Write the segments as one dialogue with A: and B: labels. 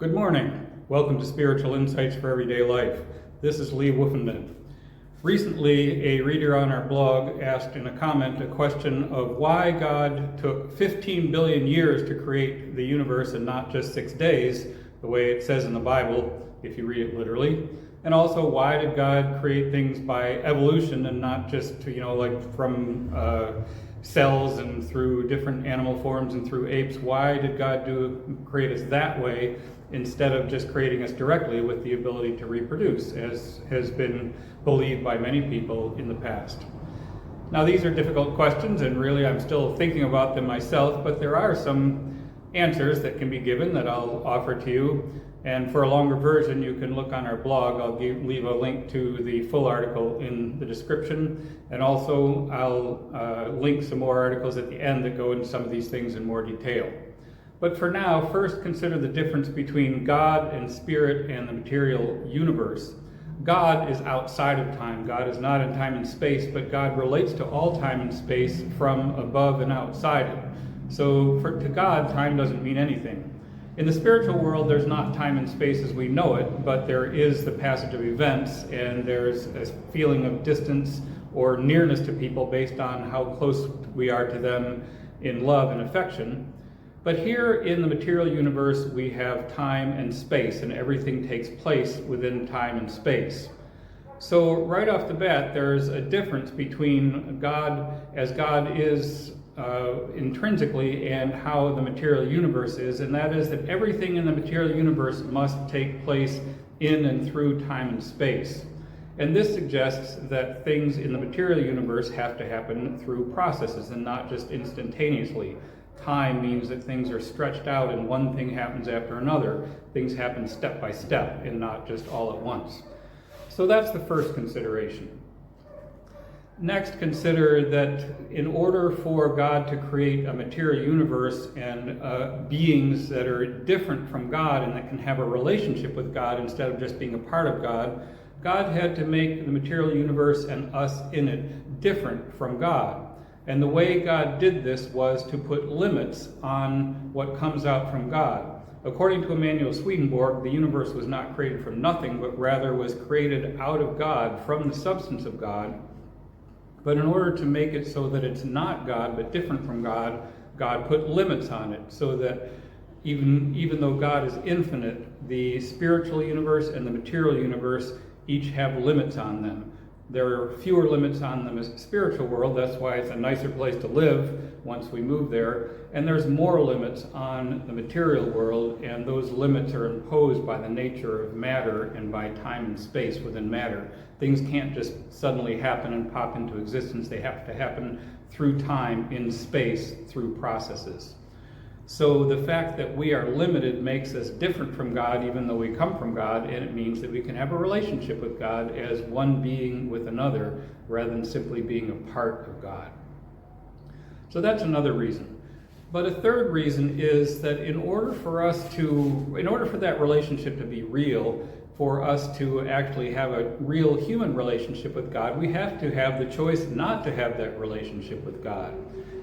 A: Good morning. Welcome to Spiritual Insights for Everyday Life. This is Lee Woofenden. Recently, a reader on our blog asked in a comment a question of why God took 15 billion years to create the universe and not just 6 days, the way it says in the Bible, if you read it literally. And also, why did God create things by evolution and not just, like from cells and through different animal forms and through apes? Why did God create us that way instead of just creating us directly with the ability to reproduce, as has been believed by many people in the past? Now, these are difficult questions, and really I'm still thinking about them myself, but there are some answers that can be given that I'll offer to you. And for a longer version, you can look on our blog. I'll leave a link to the full article in the description, and also I'll link some more articles at the end that go into some of these things in more detail. But for now, first consider the difference between God and spirit and the material universe. God is outside of time. God is not in time and space, but God relates to all time and space from above and outside it. So to God, time doesn't mean anything. In the spiritual world, there's not time and space as we know it, but there is the passage of events, and there's a feeling of distance or nearness to people based on how close we are to them in love and affection. But here in the material universe, we have time and space, and everything takes place within time and space. So right off the bat, there's a difference between God as God is intrinsically and how the material universe is, and that is that everything in the material universe must take place in and through time and space. And this suggests that things in the material universe have to happen through processes and not just instantaneously. Time means that things are stretched out and one thing happens after another. Things happen step by step and not just all at once. So that's the first consideration. Next, consider that in order for God to create a material universe and beings that are different from God and that can have a relationship with God instead of just being a part of God, God had to make the material universe and us in it different from God. And the way God did this was to put limits on what comes out from God. According to Emanuel Swedenborg, the universe was not created from nothing, but rather was created out of God, from the substance of God. But in order to make it so that it's not God, but different from God, God put limits on it, so that even though God is infinite, the spiritual universe and the material universe each have limits on them. There are fewer limits on the spiritual world. That's why it's a nicer place to live once we move there. And there's more limits on the material world, and those limits are imposed by the nature of matter and by time and space within matter. Things can't just suddenly happen and pop into existence. They have to happen through time, in space, through processes. So the fact that we are limited makes us different from God, even though we come from God, and it means that we can have a relationship with God as one being with another, rather than simply being a part of God. So that's another reason. But a third reason is that in order for that relationship to be real, for us to actually have a real human relationship with God, we have to have the choice not to have that relationship with God.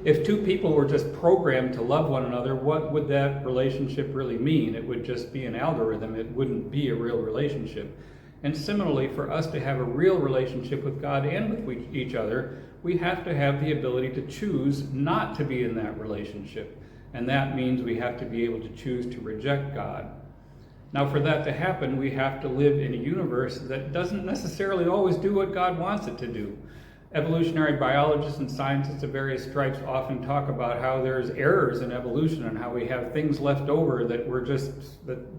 A: If two people were just programmed to love one another, what would that relationship really mean? It would just be an algorithm. It wouldn't be a real relationship. And similarly, for us to have a real relationship with God and with each other, we have to have the ability to choose not to be in that relationship. And that means we have to be able to choose to reject God. Now, for that to happen, we have to live in a universe that doesn't necessarily always do what God wants it to do. Evolutionary biologists and scientists of various stripes often talk about how there's errors in evolution and how we have things left over that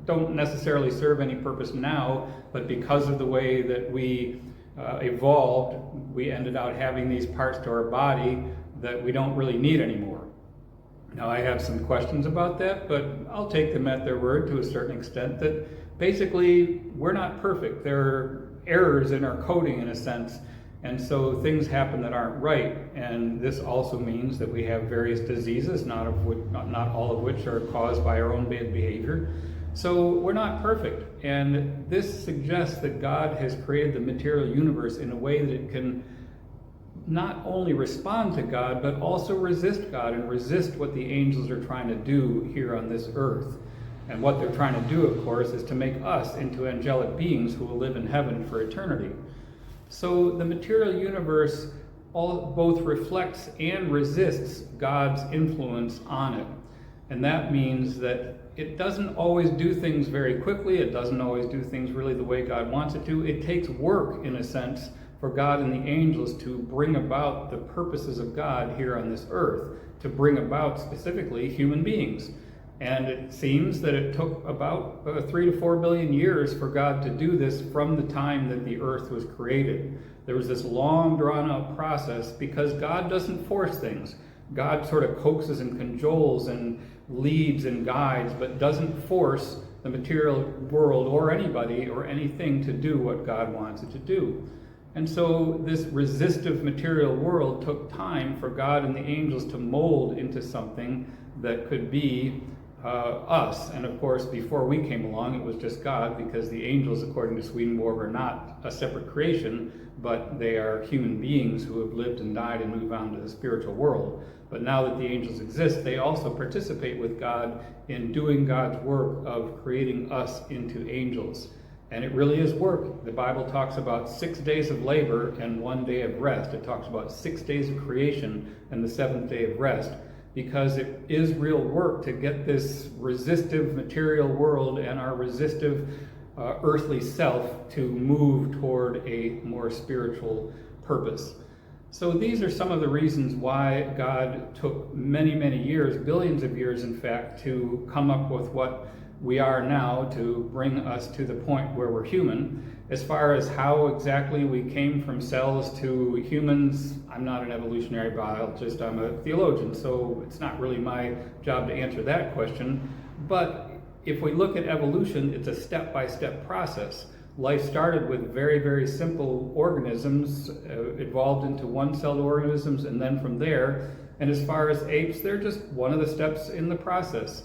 A: don't necessarily serve any purpose now, but because of the way that we evolved, we ended up having these parts to our body that we don't really need anymore. Now, I have some questions about that, but I'll take them at their word to a certain extent, that basically we're not perfect. There are errors in our coding, in a sense, and so things happen that aren't right. And this also means that we have various diseases, not all of which are caused by our own bad behavior. So we're not perfect. And this suggests that God has created the material universe in a way that it can not only respond to God, but also resist God and resist what the angels are trying to do here on this earth. And what they're trying to do, of course, is to make us into angelic beings who will live in heaven for eternity. So the material universe both reflects and resists God's influence on it. And that means that it doesn't always do things very quickly. It doesn't always do things really the way God wants it to. It takes work, in a sense, for God and the angels to bring about the purposes of God here on this earth, to bring about specifically human beings. And it seems that it took about 3 to 4 billion years for God to do this from the time that the earth was created. There was this long drawn out process because God doesn't force things. God sort of coaxes and cajoles and leads and guides, but doesn't force the material world or anybody or anything to do what God wants it to do. And so this resistive material world took time for God and the angels to mold into something that could be us. And of course, before we came along, it was just God, because the angels, according to Swedenborg, are not a separate creation, but they are human beings who have lived and died and moved on to the spiritual world. But now that the angels exist, they also participate with God in doing God's work of creating us into angels. And it really is work. The Bible talks about 6 days of labor and 1 day of rest. It talks about 6 days of creation and the 7th day of rest, because it is real work to get this resistive material world and our resistive earthly self to move toward a more spiritual purpose. So these are some of the reasons why God took many, many years, billions of years in fact, to come up with what we are now, to bring us to the point where we're human. As far as how exactly we came from cells to humans, I'm not an evolutionary biologist, I'm a theologian, so it's not really my job to answer that question. But if we look at evolution, it's a step-by-step process. Life started with very, very simple organisms, evolved into one-celled organisms, and then from there, and as far as apes, they're just one of the steps in the process.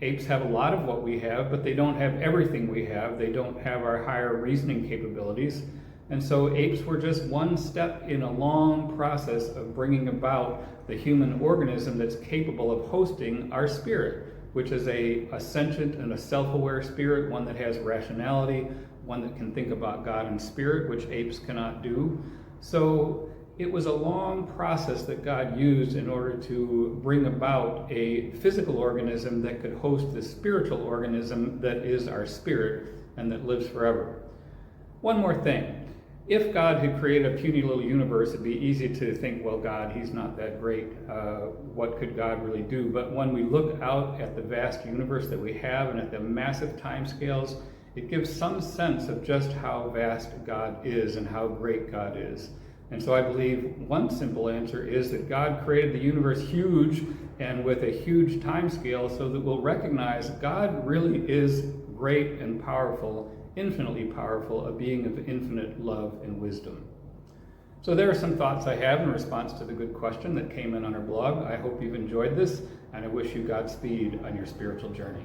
A: Apes have a lot of what we have, but they don't have everything we have. They don't have our higher reasoning capabilities. And so apes were just one step in a long process of bringing about the human organism that's capable of hosting our spirit, which is a sentient and a self-aware spirit, one that has rationality, one that can think about God and spirit, which apes cannot do. So it was a long process that God used in order to bring about a physical organism that could host the spiritual organism that is our spirit and that lives forever. One more thing. If God had created a puny little universe, it'd be easy to think, well, God, he's not that great. What could God really do? But when we look out at the vast universe that we have and at the massive timescales, it gives some sense of just how vast God is and how great God is. And so I believe one simple answer is that God created the universe huge and with a huge time scale, so that we'll recognize God really is great and powerful, infinitely powerful, a being of infinite love and wisdom. So there are some thoughts I have in response to the good question that came in on our blog. I hope you've enjoyed this, and I wish you Godspeed on your spiritual journey.